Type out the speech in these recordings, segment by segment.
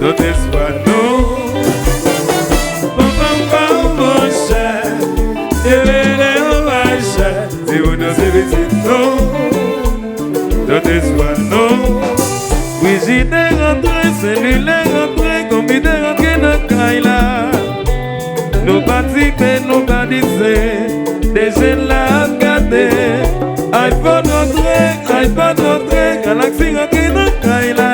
Tout espoir nous. Mon cher, révélez en ma chair. Si vous nous évitez nous, tout espoir nous. Oui, j'y t'ai rentré, c'est lui les rentré, comme il t'est rentré dans Kaila. Nous participer, nous participer, des jeunes là à garder. iPhone rentré, Galaxy rentré dans Kaila.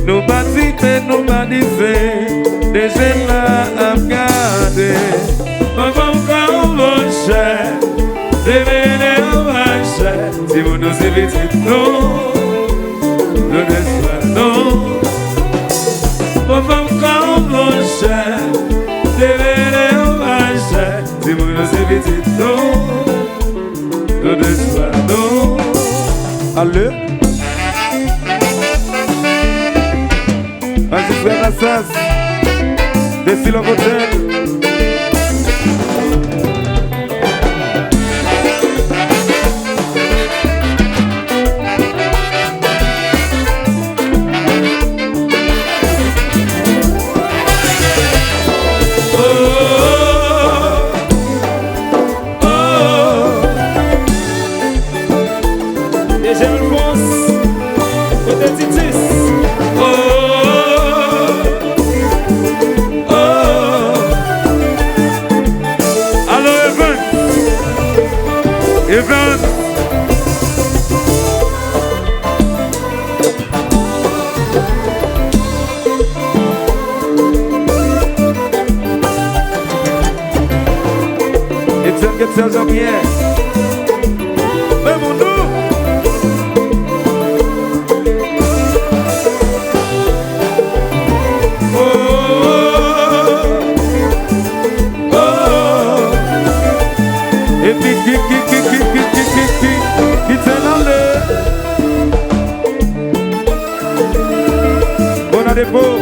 Nous participer, nous participer, des jeunes là à garder. Maman, mon cher, révélez en ma chair. Si vous nous évitez, nous. Le destin, non. Maman, mon cher, révélez en ma chair. Si vous nous évitez, non. Le destin, non. Allez. Vas-y, frère Assas. Dessus le hôtel. Get yourself here. Même nous. Et puis qui t'en enlève. Bon à dépôt.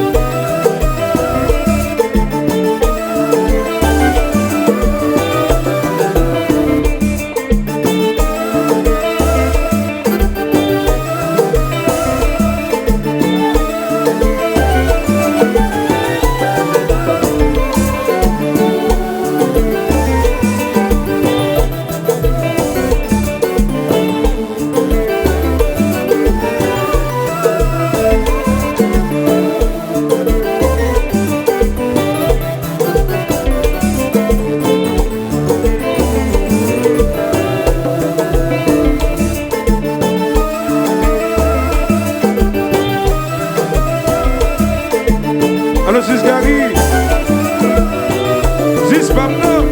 Alors, c'est Gary. C'est pas non.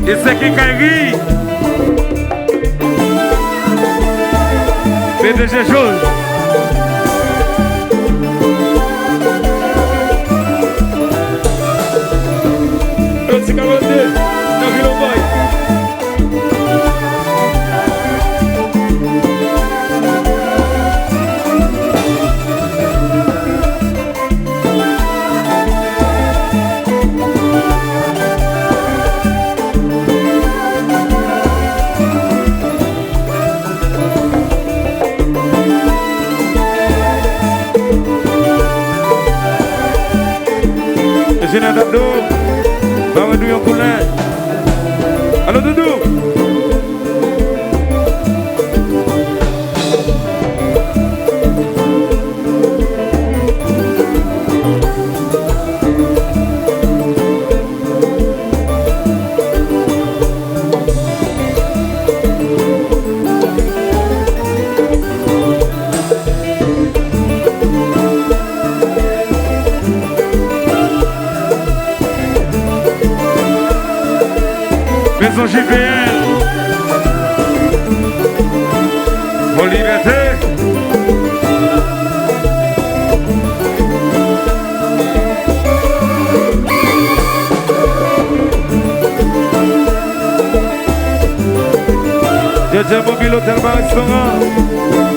Et c'est qui Kairi fait de ces choses. Petit caloté, dans le oboy. J'ai un doudou, va me douiller un coulin. Allô doudou. Maison JVL, mon liberté. mobile, hôtel, bar, restaurant.